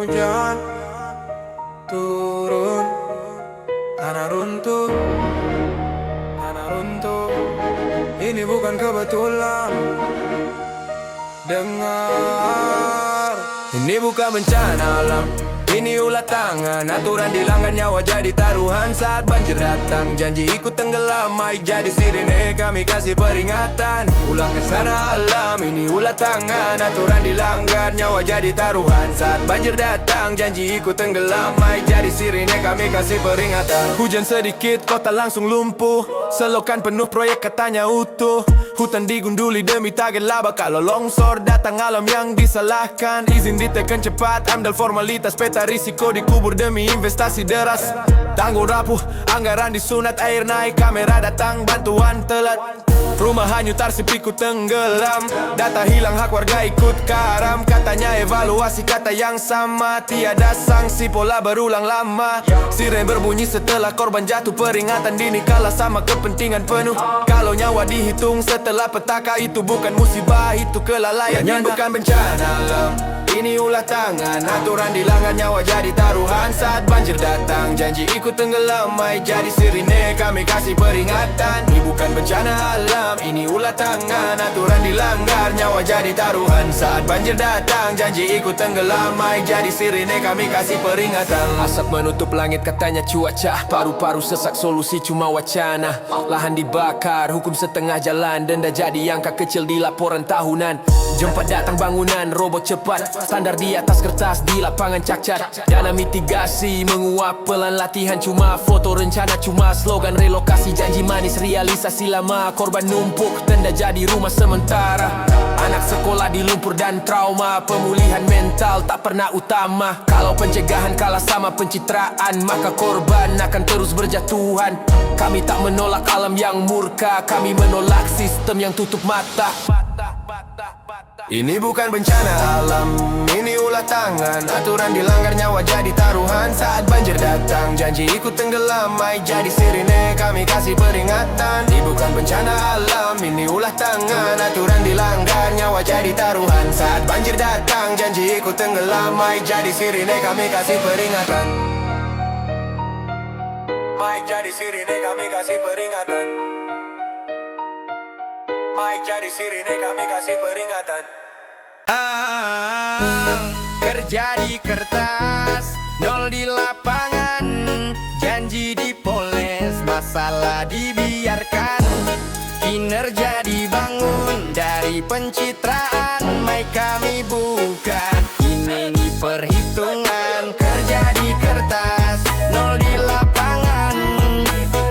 hujan turun, tanah runtuh, tanah runtuh. Ini bukan kebetulan. Dengar, ini bukan bencana alam, ini ulah tangan. Aturan dilanggar, nyawa jadi taruhan. Saat banjir datang, janji ikut tenggelam. Mic jadi sirine, kami kasih peringatan. Ulah kesana alam, ini ulah tangan. Aturan dilanggar, nyawa jadi taruhan. Saat banjir datang, janji ikut tenggelam. Mic jadi sirine, kami kasih peringatan. Hujan sedikit, kota langsung lumpuh. Selokan penuh, proyek katanya utuh. Hutan digunduli demi target laba. Kalau longsor datang, alam yang disalahkan. Izin ditekan cepat, amdal formalitas. Peta risiko dikubur demi investasi deras. Tanggung rapuh, anggaran disunat. Air naik, kamera datang, bantuan telat. Rumah hanyut, arsip ikut tenggelam. Data hilang, hak warga ikut karam. Katanya evaluasi, kata yang sama. Tiada sanksi, pola berulang lama. Siren berbunyi setelah korban jatuh. Peringatan dini kalah sama kepentingan penuh. Kalau nyawa dihitung setelah petaka, itu bukan musibah, itu kelalaian. Yang bukan bencana alam, ini ulah tangan. Aturan dilanggar, nyawa jadi taruhan. Saat banjir datang, janji ikut tenggelam. Mic jadi sirine, kami kasih peringatan. Ini bukan bencana alam, ini ulah tangan. Aturan dilanggar, nyawa jadi taruhan. Saat banjir datang, janji ikut tenggelam. Mic jadi sirine, kami kasih peringatan. Asap menutup langit, katanya cuaca. Paru-paru sesak, solusi cuma wacana. Lahan dibakar, hukum setengah jalan. Denda jadi angka kecil di laporan tahunan. Jempat datang, bangunan roboh cepat. Standar di atas kertas, di lapangan cacat. Dana mitigasi menguap, pelan latihan cuma foto. Rencana cuma slogan, relokasi janji manis, realisasi lama. Korban numpuk, tenda jadi rumah sementara. Anak sekolah di lumpur dan trauma. Pemulihan mental tak pernah utama. Kalau pencegahan kalah sama pencitraan, maka korban akan terus berjatuhan. Kami tak menolak alam yang murka, kami menolak sistem yang tutup mata. Ini bukan bencana alam, ini ulah tangan. Aturan dilanggar, nyawa jadi taruhan. Saat banjir datang, janji ikut tenggelam. Mic jadi sirine, kami kasih peringatan. Ini bukan bencana alam, ini ulah tangan. Aturan dilanggar, nyawa jadi taruhan. Saat banjir datang, janji ikut tenggelam. Mic jadi sirine, kami kasih peringatan. Mic jadi sirine, kami kasih peringatan. Mic jadi sirine, kami kasih peringatan. Kerja di kertas, nol di lapangan. Janji dipoles, masalah dibiarkan. Kinerja dibangun dari pencitraan. Mic kami buka, ini nih perhitungan. Kerja di kertas, nol di lapangan.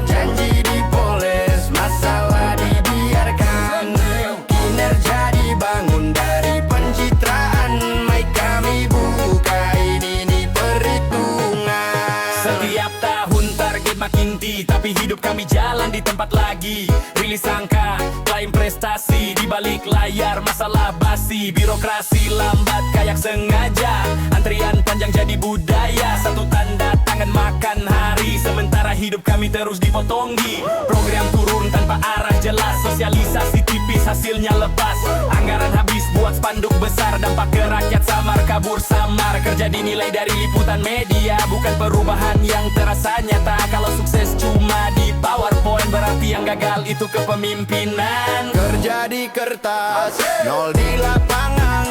Janji dipoles, masalah dibiarkan. Kinerja dibangun dari pencitraan. Mic kami buka, ini nih perhitungan. Setiap tahun target makin tinggi, tapi hidup kami jalan di tempat lagi. Rilis angka, klaim prestasi, di balik layar masalah basi. Birokrasi lambat kayak sengaja, antrian panjang jadi budaya. Satu tanda tangan makan hari, sementara hidup kami terus dipotonggi. Program turun tanpa arah jelas, sosialisasi tipis hasilnya lepas. Anggaran habis buat spanduk besar, dampak ke rakyat samar kabur samar. Kerja dinilai dari liputan media, bukan perubahan yang terasa nyata. Kalau sukses cuma di PowerPoint, berarti yang gagal itu kepemimpinan. Kerja di kertas, nol di lapangan.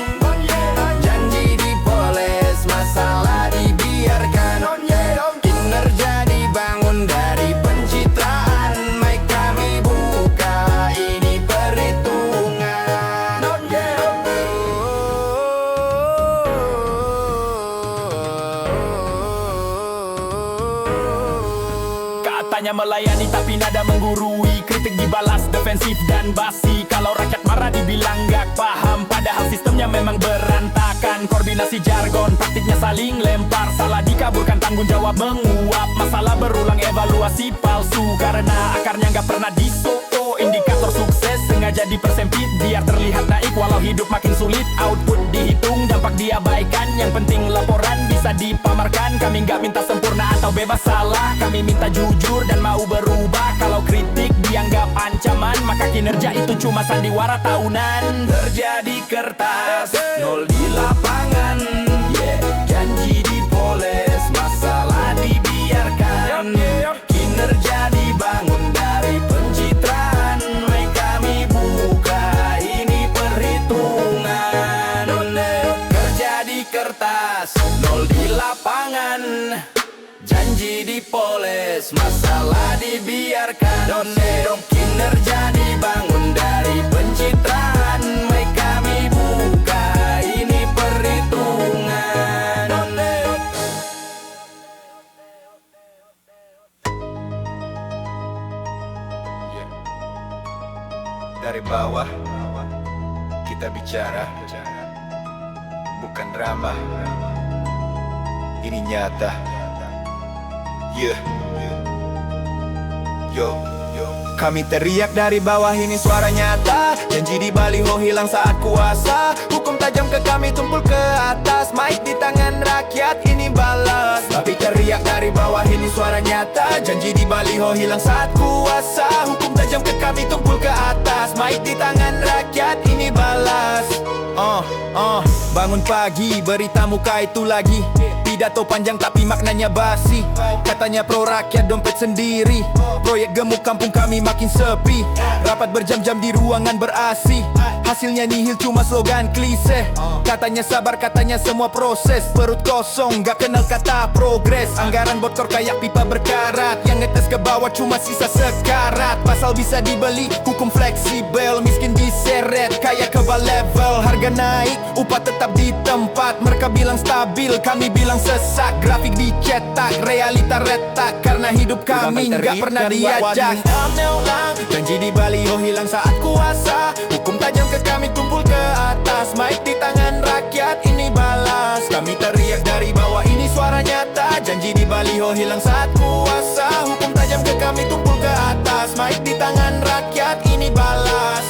Janji dipoles, masalah dibiarkan. Kinerja dibangun dari pencitraan. Mic kami buka, ini perhitungan. Katanya melayani tapi nada menggurui. Kritik dibalas defensif dan basi. Kalau rakyat marah dibilang gak paham, padahal sistemnya memang berantakan. Koordinasi jargon, praktiknya saling lempar. Salah dikaburkan, tanggung jawab menguap. Masalah berulang, evaluasi palsu. Karena akarnya gak pernah disoko. Indikator sukses sengaja dipersempit biar terlihat naik walau hidup makin sulit. Output dihitung, dampak diabaikan. Yang penting laporan bisa dipamerkan. Kami gak minta sempurna atau bebas salah, kami minta jujur dan mau berubah. Kalau kritik dianggap ancaman, maka kinerja itu cuma sandiwara tahunan. Kerja di kertas, nol di lapangan. Janji dipoles, masalah dibiarkan. Kinerja dibangun dari pencitraan. Mic kami buka, ini perhitungan. Dari bawah kita bicara, bukan drama. Ini nyata. Yeah. Yo, kami teriak dari bawah, ini suara nyata. Janji di baliho hilang saat kuasa. Hukum tajam ke kami tumpul ke atas. Mic di tangan rakyat, ini balas. Tapi teriak dari bawah, ini suara nyata. Janji di baliho hilang saat kuasa. Hukum tajam ke kami tumpul ke atas. Mic di tangan rakyat, ini balas. Bangun pagi, berita muka itu lagi. Pidato panjang tapi maknanya basi. Katanya pro rakyat, dompet sendiri. Proyek gemuk kampung kami makin sepi. Rapat berjam-jam di ruangan ber-AC. Hasilnya nihil cuma slogan klise. Katanya sabar, katanya semua proses. Perut kosong, gak kenal kata progres. Anggaran bocor kayak pipa berkarat. Yang ngetes ke bawah cuma sisa sekarat. Pasal bisa dibeli, hukum fleksibel. Miskin diseret, kaya kebal level. Harga naik, upah tetap di tempat. Mereka bilang stabil, kami bilang sesak. Grafik dicetak, realita retak. Karena hidup kami gak pernah diajak. Janji di baliho hilang saat kuasa. Hukum tajam ke kami tumpul ke atas. Mic di tangan rakyat, ini balas. Kami teriak dari bawah, ini suara nyata. Janji di baliho hilang saat kuasa. Hukum tajam ke kami tumpul ke atas. Mic di tangan rakyat, ini balas.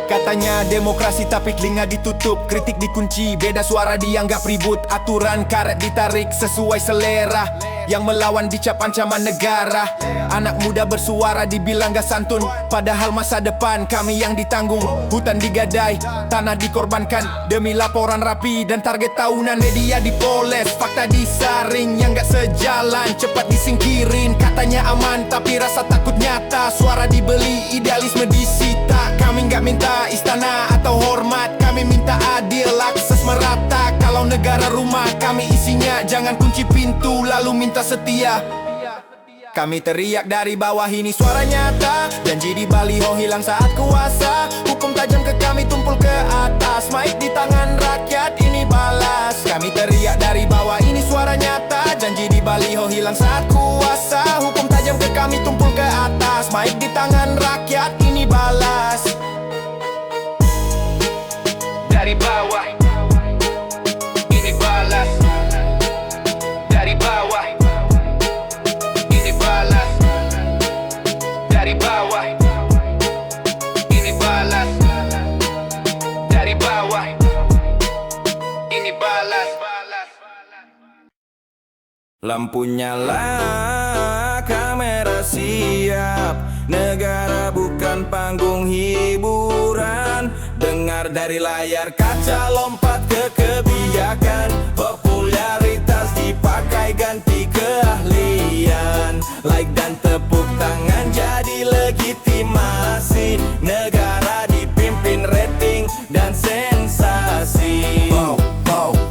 Katanya demokrasi tapi telinga ditutup. Kritik dikunci, beda suara dianggap ribut. Aturan karet ditarik sesuai selera. Yang melawan dicap ancaman negara. Anak muda bersuara dibilang gak santun. Padahal masa depan kami yang ditanggung. Hutan digadai, tanah dikorbankan. Demi laporan rapi dan target tahunan. Media dipoles, fakta disaring. Yang gak sejalan, cepat disingkirin. Katanya aman tapi rasa takut nyata. Suara dibeli, idealisme disita. Kami gak minta istana atau hormat. Kami minta adil, akses merata. Kalau negara rumah kami isinya. Jangan kunci pintu lalu minta setia. Kami teriak dari bawah, ini suara nyata. Janji di baliho hilang saat kuasa. Hukum tajam ke kami tumpul ke atas. Mic di tangan rakyat, ini balas. Kami teriak dari bawah, ini suara nyata. Janji di baliho hilang saat kuasa. Hukum tajam ke kami tumpul ke atas. Mic di tangan rakyat, ini balas. Dari bawah, ini balas. Dari bawah, ini balas. Dari bawah, ini balas. Dari bawah, ini balas. Lampu nyala, kamera siap. Negara bukan panggung hiburan. Dengar dari layar kaca, lompat ke kebijakan. Popularitas dipakai ganti keahlian. Like dan tepuk tangan jadi legitimasi. Negara dipimpin rating dan sensasi.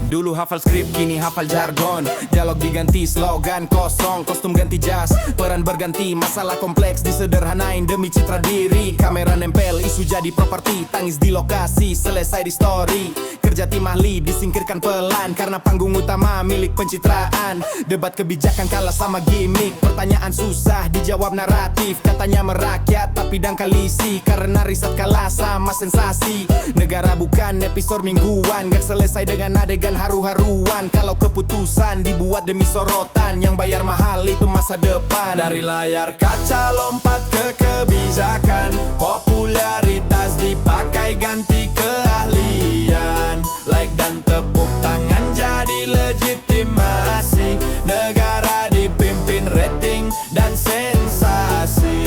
Dulu hafal skrip, kini hafal jargon. Dialog diganti slogan kosong. Kostum ganti jas, peran berganti. Masalah kompleks disederhanain demi citra diri. Kamera nempel, isu jadi properti. Tangis di lokasi, selesai di story. Kerja tim ahli disingkirkan pelan. Karena panggung utama milik pencitraan. Debat kebijakan kalah sama gimmick. Pertanyaan susah dijawab naratif. Katanya merakyat tapi dangkal isi. Karena riset kalah sama sensasi. Negara bukan episode mingguan. Gak selesai dengan adegan haru-haruan. Kalau keputusan dibuat demi sorotan, yang bayar mahal itu masa depan. Dari layar kaca lompat ke kebijakan. Popularitas dipakai ganti keahlian. Like dan tepuk tangan jadi legitimasi. Negara dipimpin rating dan sensasi.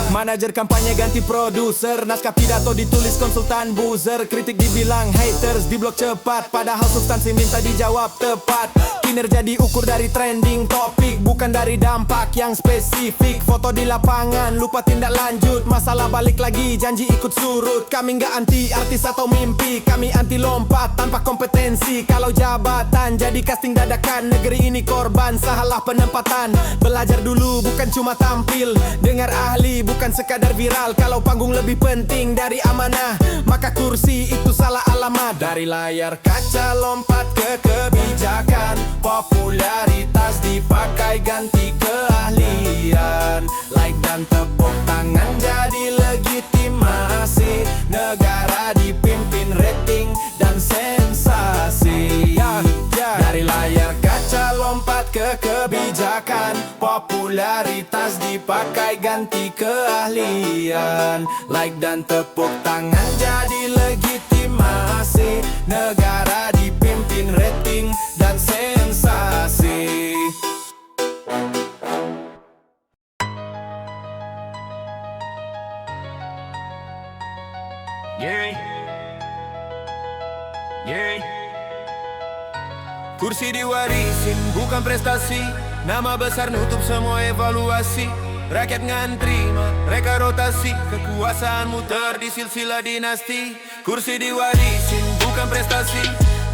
Mana manajer kampanye ganti produser, naskah pidato ditulis konsultan buzzer, kritik dibilang haters di blok cepat, padahal substansi minta dijawab tepat. Kinerja diukur dari trending topik, bukan dari dampak yang spesifik. Foto di lapangan, lupa tindak lanjut, masalah balik lagi, janji ikut surut. Kami nggak anti artis atau mimpi, kami anti lompat tanpa kompetensi. Kalau jabatan jadi casting dadakan, negeri ini korban salah penempatan. Belajar dulu bukan cuma tampil, dengar ahli bukan sekadar viral. Kalau panggung lebih penting dari amanah, maka kursi itu salah alamat. Dari layar kaca lompat ke kebijakan, popularitas dipakai ganti keahlian. Like dan tepuk tangan jadi legitimasi, negara dipimpin rating dan sensasi. Dari layar kaca lompat ke kebijakan, popularitas dipakai ganti keahlian. Like dan tepuk tangan jadi legitimasi, negara dipimpin rating dan sensasi. Kursi diwarisin bukan prestasi, nama besar nutup semua evaluasi. Rakyat ngantri, mereka rotasi, kekuasaanmu di silsilah dinasti. Kursi diwarisin bukan prestasi,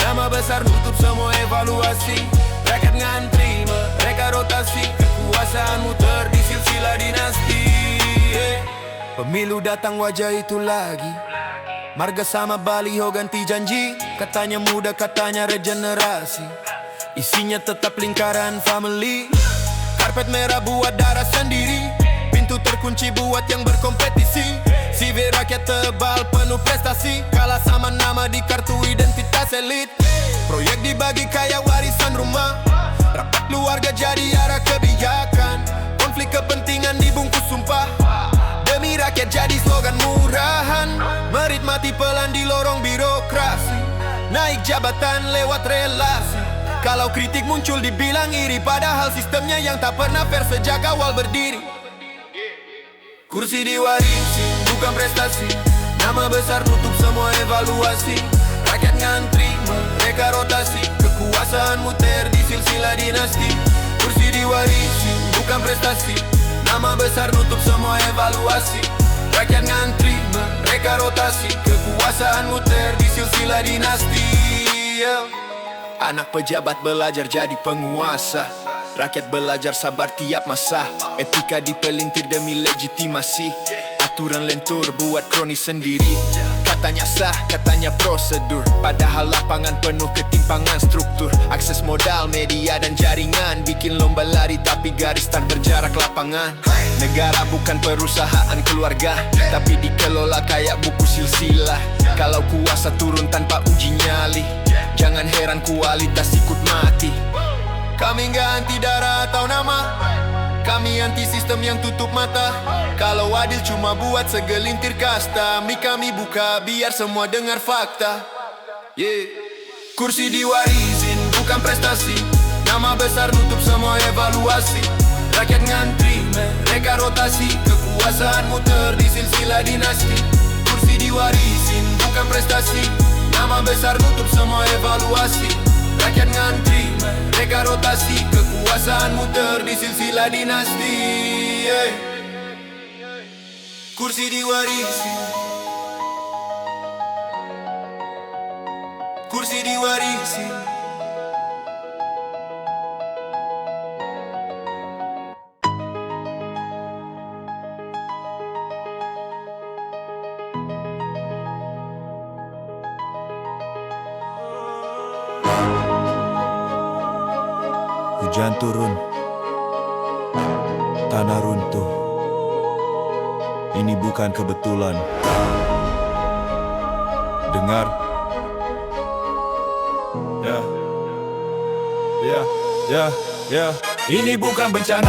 nama besar nutup semua evaluasi. Rakyat ngantri, mereka rotasi, kekuasaanmu di silsilah dinasti. Pemilu datang wajah itu lagi, marga sama baliho ganti janji. Katanya muda, katanya regenerasi, isinya tetap lingkaran family. Karpet merah buat darah sendiri, pintu terkunci buat yang berkompetisi. CV rakyat tebal penuh prestasi, kalah sama nama di kartu identitas elit. Proyek dibagi kayak warisan rumah, rapat keluarga jadi arah kebijakan. Konflik kepentingan dibungkus sumpah, demi rakyat jadi slogan murahan. Merit mati pelan di lorong birokrasi, naik jabatan lewat relasi. Kalau kritik muncul dibilang iri, padahal sistemnya yang tak pernah fair sejak awal berdiri. Kursi diwarisi bukan prestasi, nama besar nutup semua evaluasi. Rakyat ngantri, mereka rotasi, kekuasaan muter di silsilah dinasti. Kursi diwarisi bukan prestasi, nama besar nutup semua evaluasi. Rakyat ngantri, mereka rotasi, kekuasaan muter di silsilah dinasti. Anak pejabat belajar jadi penguasa, rakyat belajar sabar tiap masa. Etika dipelintir demi legitimasi, aturan lentur buat kronis sendiri. Katanya sah, katanya prosedur, padahal lapangan penuh ketimpangan struktur. Akses modal, media dan jaringan bikin lomba lari tapi garis tak berjarak lapangan. Negara bukan perusahaan keluarga, tapi dikelola kayak buku silsilah. Kalau kuasa turun tanpa uji nyali, jangan heran kualitas ikut mati. Kami nggak anti darah atau nama, kami anti sistem yang tutup mata. Kalau adil cuma buat segelintir kasta, kami buka biar semua dengar fakta. Kursi diwarisin bukan prestasi, nama besar nutup semua evaluasi. Rakyat ngantri, mereka rotasi, kekuasaan muter di silsilah dinasti. Kursi diwarisin bukan prestasi, nama besar nutup semua evaluasi. Rakyat ngantri, mereka rotasi, kekuasaan muter di silsilah dinasti. Kursi diwarisi, kursi diwarisi. Hujan turun, tanah runtuh. Ini bukan kebetulan. Dengar. Ini bukan bencana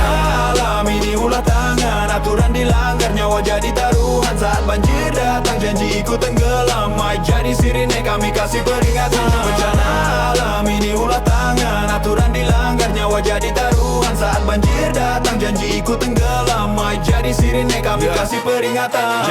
alam, ini ulah tangan. Aturan dilanggar, nyawa jadi taruhan. Saat banjir datang, janji ikut tenggelam. Mic jadi sirine, kami kasih peringatan. Ini bencana alam, ini ulah tangan. Aturan dilanggar, nyawa jadi taruhan. Saat banjir datang, janji ikut tenggelam. Mic jadi sirine. sirine kami kasih peringatan.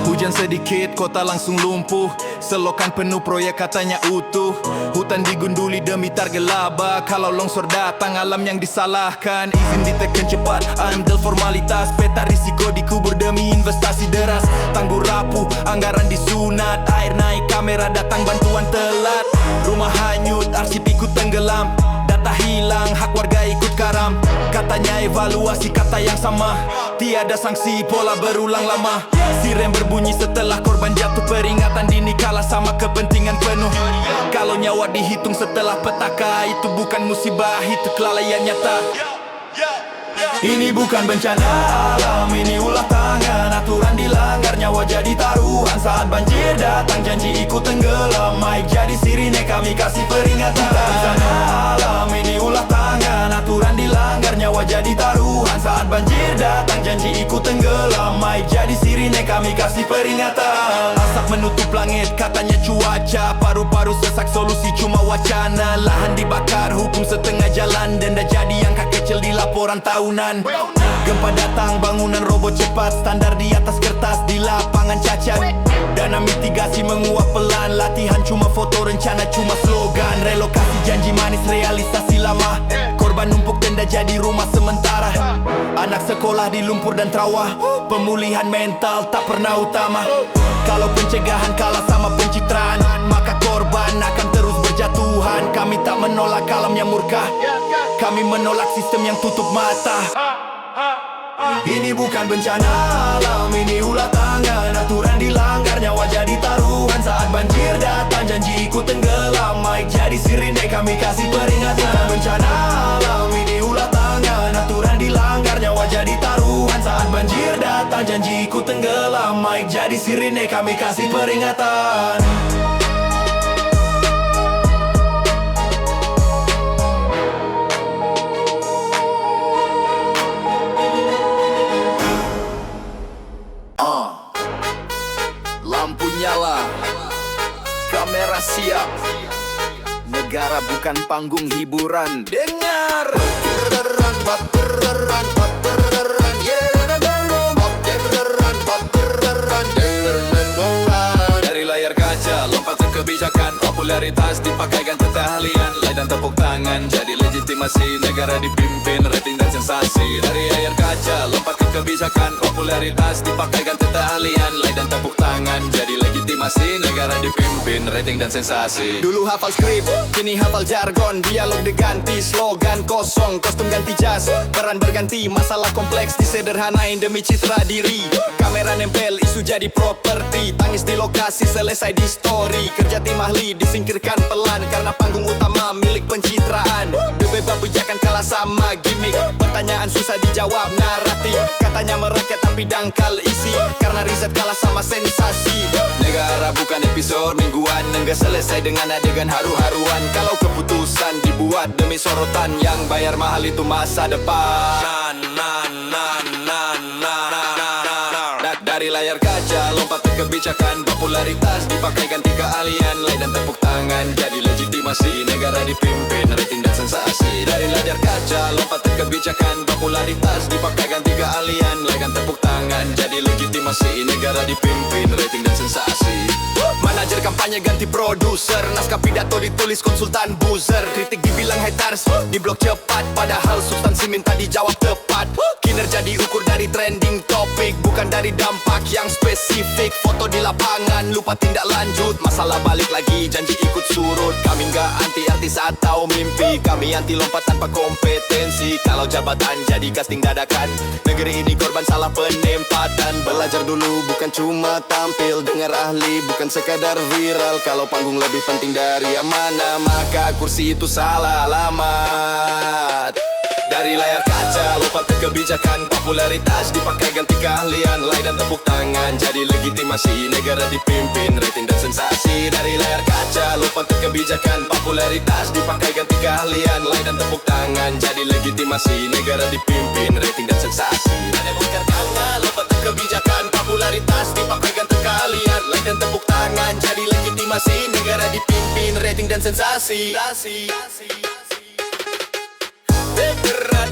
Hujan sedikit, kota langsung lumpuh. Selokan penuh, proyek katanya utuh. Hutan digunduli demi targelaba. Kalau longsor datang, alam yang disalahkan. Izin diteken cepat, ambil formalitas. Peta risiko dikubur demi investasi deras. Tanggul rapuh, anggaran disunat. Air naik, kamera datang, bantuan telat. Rumah hanyut, arsip ikut tenggelam. Data hilang, hak warga ikut karam. Katanya evaluasi kata yang sama. Tiada sanksi, pola berulang lama. Siren berbunyi setelah korban jatuh. Peringatan dini kalah sama kepentingan penuh. Kalau nyawa dihitung setelah petaka, itu bukan musibah, itu kelalaian nyata. Ini bukan bencana alam, ini ulah tangan. Aturan dilanggar, nyawa jadi taruhan. Saat banjir datang, janji ikut tenggelam. Mic jadi sirine, kami kasih peringatan. Bukan bencana alam, ini ulah tangan. Aturan dilanggar, nyawa jadi taruhan. Saat banjir datang, janji ikut tenggelam. Mic jadi sirine, kami kasih peringatan. Asap menutup langit, katanya cuaca. Paru-paru sesak, solusi cuma wacana. Lahan dibakar, hukum setengah jalan. Denda jadi angka kecil di laporan tahunan. Gempa datang, bangunan roboh cepat. Standar di atas kertas, di lapangan cacat. Dana mitigasi menguap pelan. Latihan cuma foto, rencana cuma slogan. Relokasi janji manis, realisasi lama. Korban numpuk, denda jadi rumah sementara. Anak sekolah di lumpur dan trawah. Pemulihan mental tak pernah utama. Kalau pencegahan kalah sama pencitraan, maka korban akan terus berjatuhan. Kami tak menolak alam yang murka, kami menolak sistem yang tutup mata. Ini bukan bencana alam, ini ulah tangan. Aturan dilanggar, nyawa jadi taruhan. Saat banjir datang, janji ikut tenggelam. Mic jadi sirine, kami kasih peringatan. Bukan bencana alam, ini ulah tangan. Aturan dilanggar, nyawa jadi taruhan. Saat banjir datang, janji ikut tenggelam. Mic jadi sirine, kami kasih peringatan. Lampu nyala, kamera siap. Negara bukan panggung hiburan. Dengar dari layar kaca, lompatan kebijakan. Popularitas dipakaikan keahlian. Lay dan tepuk tangan jadi legitimasi. Negara dipimpin, rating dan sensasi. Dari layar kaca, lompatan kebijakan. Popularitas dipakaikan keahlian. Lay dan tepuk tangan jadi legitimasi. Negara dipimpin, rating dan sensasi. Dulu hafal skrip, kini hafal jargon. Dialog diganti, slogan kosong. Kostum ganti jas, peran berganti. Masalah kompleks disederhanain demi citra diri. Kamera nempel, isu jadi properti. Tangis di lokasi, selesai di story. Kerja tim ahli disingkirkan pelan, karena panggung utama milik pencitraan. Bebas pijakan kalah sama gimmick. Pertanyaan susah dijawab, naratif. Katanya merakyat tapi dangkal isi, karena riset kalah sama sensasi. Negara bukan episode mingguan, enggak selesai dengan adegan haru-haruan. Kalau keputusan dibuat demi sorotan, yang bayar mahal itu masa depan. Dari layar kaca, lompat ke kebijakan. Popularitas dipakaikan tiga keahlian. Lay dan tepuk tangan jadi legitimasi. Negara dipimpin, rating dan sensasi. Dari layar kaca, lompat ke kebijakan. Popularitas dipakaikan tiga keahlian. Lay dan tepuk tangan jadi legitimasi. Negara dipimpin, rating dan sensasi. Manajer kampanye ganti produser. Naskah pidato ditulis konsultan buzzer. Kritik dibilang haters, diblok cepat. Padahal substansi minta dijawab tepat. Kinerja diukur dari trending topik, bukan dari dampak yang spesifik. Foto di lapangan, lupa tindak lanjut. Masalah balik lagi, janji ikut surut. Kami nggak anti artis atau mimpi. Kami anti lompat tanpa kompetensi. Kalau jabatan jadi casting dadakan. Negeri ini korban salah penempatan. Belajar dulu bukan cuma tampil. Dengar ahli bukan sekadar viral. Kalau panggung lebih penting dari amanah, maka kursi itu salah alamat. Dari layar kaca, lompat ke kebijakan. Popularitas dipakai ganti keahlian. Lay dan tepuk tangan jadi legitimasi. Negara dipimpin, rating dan sensasi. Dari layar kaca, lompat ke kebijakan. Popularitas dipakai ganti keahlian. Lay dan tepuk tangan jadi legitimasi. Negara dipimpin, rating dan sensasi. Ada bongkar tangan, lompat ke kebijakan. Popularitas dipakai ganti keahlian. Lay dan tepuk tangan jadi legitimasi. Negara dipimpin, rating dan sensasi.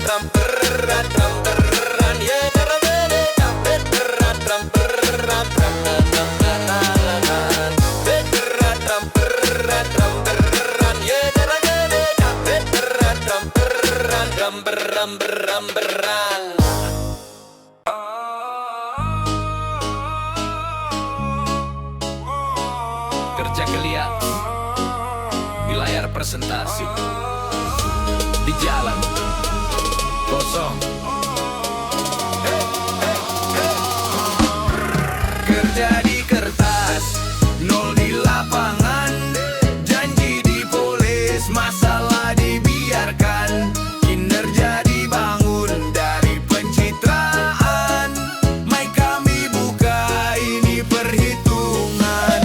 Berat, yeah, Kerja geliat di layar presentasi, di jalan kosong. Kerja di kertas, nol di lapangan. Janji dipoles, masalah dibiarkan. Kinerja dibangun dari pencitraan. Mai kami buka, ini perhitungan.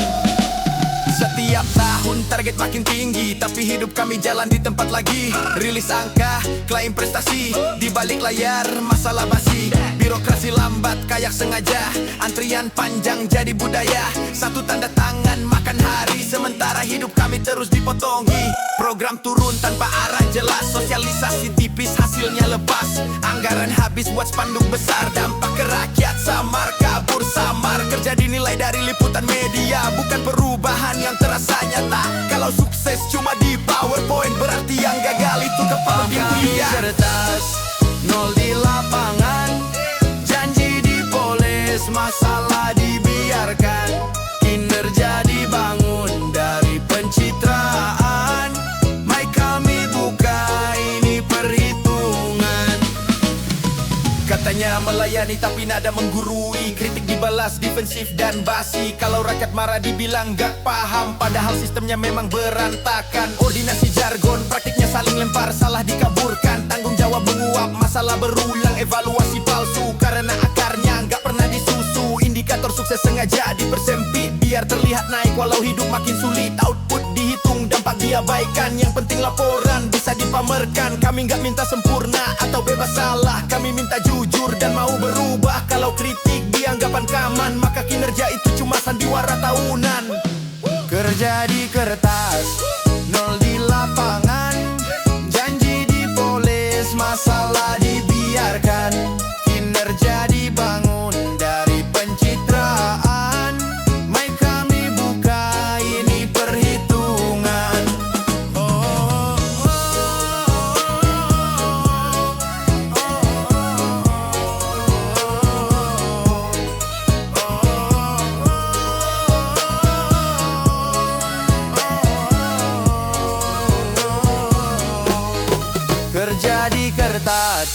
Setiap tahun target makin tinggi, tapi hidup kami jalan di tempat lagi. Rilis angka, klaim prestasi, di balik layar masalah basi. Birokrasi lambat kayak sengaja, antrian panjang jadi budaya. Satu tanda tangan makan hari, sementara hidup kami terus dipotongi. Program turun tanpa arah jelas, sosialisasi tipis hasilnya lepas. Anggaran habis buat spanduk besar, dampak ke rakyat samar kabur samar. Kerja dinilai dari liputan media, bukan perubahan yang terasa nyata. Kalau sukses cuma di PowerPoint, berarti yang gagal itu kepala dia. Kertas, nol di lapangan. Janji dipoles, masalah dibiarkan. Kinerja dibangun dari pencitraan. Mai kami buka, ini perhitungan. Katanya melayani tapi nada menggurui, kritik dibalas defensif dan basi. Kalau rakyat marah dibilang gak paham, padahal sistemnya memang berantakan. Ordinasi jargon, praktiknya saling lempar, salah dikaburkan. Tanggung jawab menguap, masalah berulang, evaluasi palsu karena akarnya gak pernah disusu. Indikator sukses sengaja dipersempit, biar terlihat naik walau hidup makin sulit. Output dihitung, dampak diabaikan, yang penting laporan bisa dipamerkan. Kami gak minta sempurna atau bebas salah, kami minta jujur dan mau berubah. Kalau kritik dianggap ancaman, maka kinerja itu cuma sandiwara tahunan. Kerja di kertas, nol di lapangan. Janji dipoles, masalah dibiarkan. Kinerja dibangun dari pencitraan. Mai kami buka, ini perhitungan. Kerja di kertas.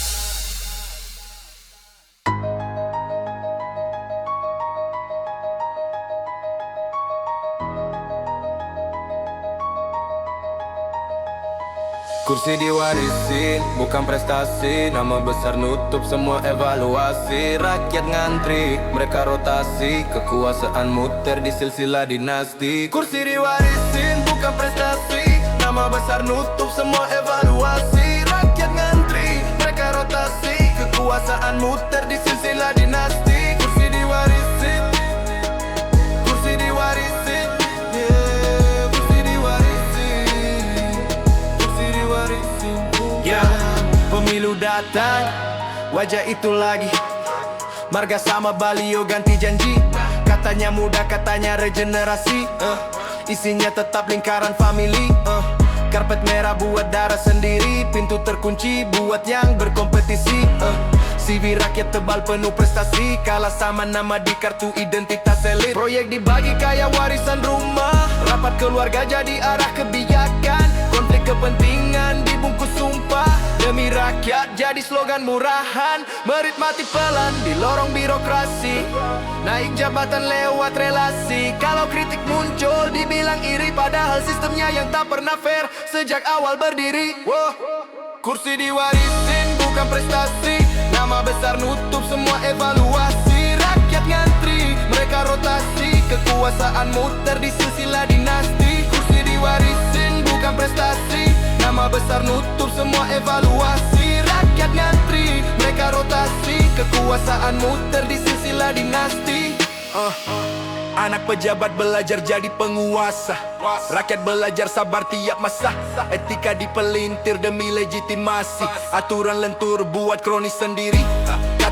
Kursi diwarisin, bukan prestasi. Nama besar nutup semua evaluasi. Rakyat ngantri, mereka rotasi. Kekuasaan muter di silsilah dinasti. Kursi diwarisin, bukan prestasi. Nama besar nutup semua evaluasi. Rakyat ngantri, mereka rotasi. Kekuasaan muter di silsilah dinasti. Kursi diwarisin, kursi diwarisin. Pemilu datang, wajah itu lagi. Marga sama Balio ganti janji. Katanya muda, katanya regenerasi. Isinya tetap lingkaran family. Karpet merah buat darah sendiri. Pintu terkunci buat yang berkompetisi. CV rakyat tebal penuh prestasi. Kalah sama nama di kartu identitas elit. Proyek dibagi kayak warisan rumah. Rapat keluarga jadi arah kebijakan. Konflik kepentingan dibungkus sumpah. Demi rakyat jadi slogan murahan. Merit mati pelan di lorong birokrasi. Naik jabatan lewat relasi. Kalau kritik muncul dibilang iri, padahal sistemnya yang tak pernah fair sejak awal berdiri. Kursi diwarisin bukan prestasi. Nama besar nutup semua evaluasi. Rakyat ngantri, mereka rotasi. Kekuasaan muter di silsilah dinasti. Kursi diwarisin bukan prestasi. Nama besar nutup semua evaluasi. Rakyat ngantri, mereka rotasi. Kekuasaan muter di silsilah dinasti. Anak pejabat belajar jadi penguasa. Rakyat belajar sabar tiap masa. Etika dipelintir demi legitimasi. Aturan lentur buat kronis sendiri.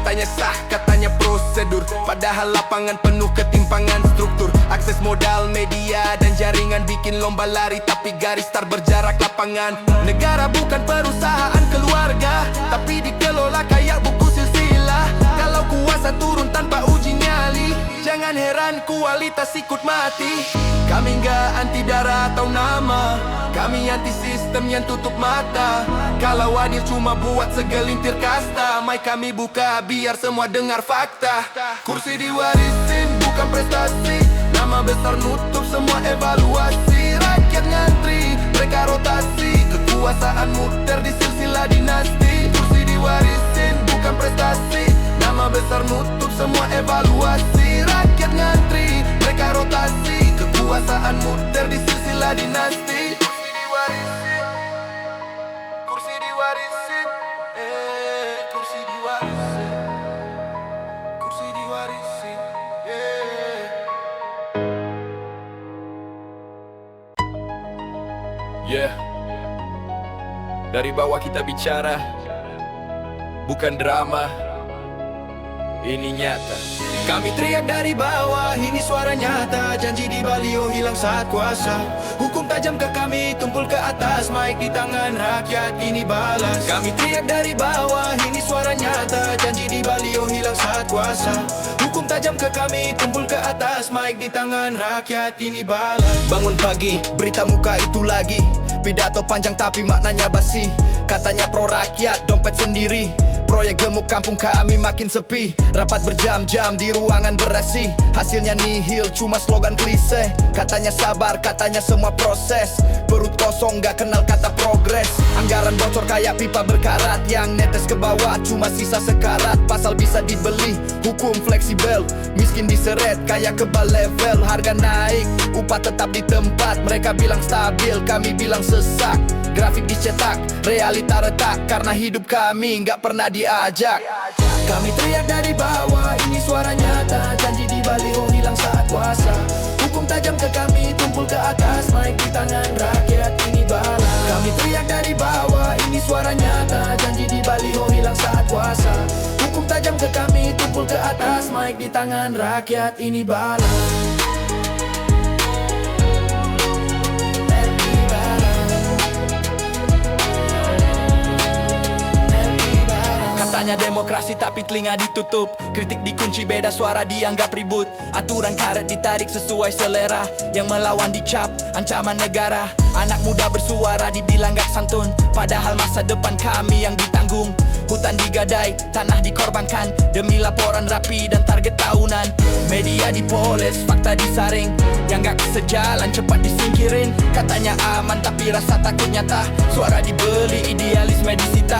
Katanya sah, katanya prosedur, padahal lapangan penuh ketimpangan struktur. Akses modal, media, dan jaringan bikin lomba lari, tapi garis start berjarak lapangan. Negara bukan perusahaan keluarga, tapi dikelola kayak buku silsilah. Kalau kuasa turun tanpa uji nyali, jangan heran kualitas ikut mati. Kami nggak anti darah atau nama, kami anti sistem yang tutup mata. Kalau adil cuma buat segelintir kasta, mic kami buka biar semua dengar fakta. Kursi diwarisin bukan prestasi, nama besar nutup semua evaluasi. Rakyat ngantri, mereka rotasi, kekuasaan muter di silsilah dinasti. Kursi diwarisin bukan prestasi, nama besar nutup semua evaluasi. Rakyat ngantri, mereka rotasi, kekuasaan muter di silsilah dinasti. Kursi diwarisin, kursi diwarisin, kursi diwarisin, kursi diwarisin, Yeah. Dari bawah kita bicara, bukan drama, ini nyata. Kami teriak dari bawah, ini suara nyata. Janji di Balio hilang saat kuasa. Hukum tajam ke kami, tumpul ke atas. Mic di tangan rakyat, ini balas. Kami teriak dari bawah, ini suara nyata. Janji di Balio hilang saat kuasa. Hukum tajam ke kami, tumpul ke atas. Mic di tangan rakyat, ini balas. Bangun pagi, berita muka itu lagi. Pidato panjang tapi maknanya basi. Katanya pro rakyat, dompet sendiri. Proyek gemuk kampung kami makin sepi. Rapat berjam-jam di ruangan berasi. Hasilnya nihil, cuma slogan klise. Katanya sabar, katanya semua proses. Perut kosong, gak kenal kata progres. Anggaran bocor kayak pipa berkarat. Yang netes ke bawah, cuma sisa sekarat. Pasal bisa dibeli, hukum fleksibel. Miskin diseret, kayak kebal level. Harga naik, upah tetap di tempat. Mereka bilang stabil, kami bilang sesak. Grafik dicetak, realita retak. Karena hidup kami gak pernah diajak. Kami teriak dari bawah, ini suara nyata. Janji di Balio hilang saat kuasa. Hukum tajam ke kami, tumpul ke atas. Mic di tangan rakyat, ini balas. Kami teriak dari bawah, ini suara nyata. Janji di Balio hilang saat kuasa. Hukum tajam ke kami, tumpul ke atas. Mic di tangan rakyat, ini balas. Katanya demokrasi tapi telinga ditutup. Kritik dikunci, beda suara dianggap ribut. Aturan karet ditarik sesuai selera. Yang melawan dicap, ancaman negara. Anak muda bersuara dibilang gak santun, padahal masa depan kami yang ditanggung. Hutan digadai, tanah dikorbankan demi laporan rapi dan target tahunan. Media dipoles, fakta disaring. Yang gak sejalan cepat disingkirin. Katanya aman tapi rasa takut nyata. Suara dibeli, idealisme disita.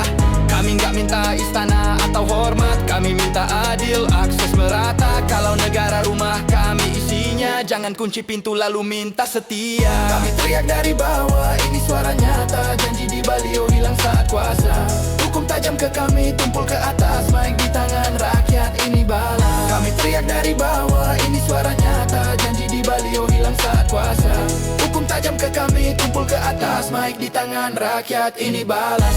Kami gak minta istana atau hormat, kami minta adil, akses merata. Kalau negara rumah kami isinya, jangan kunci pintu lalu minta setia. Kami teriak dari bawah, ini suara nyata. Janji di Balio hilang saat kuasa. Hukum tajam ke kami, tumpul ke atas. Mic di tangan rakyat, ini balas. Kami teriak dari bawah, ini suara nyata. Janji di Balio hilang saat kuasa. Hukum tajam ke kami, tumpul ke atas. Mic di tangan rakyat, ini balas.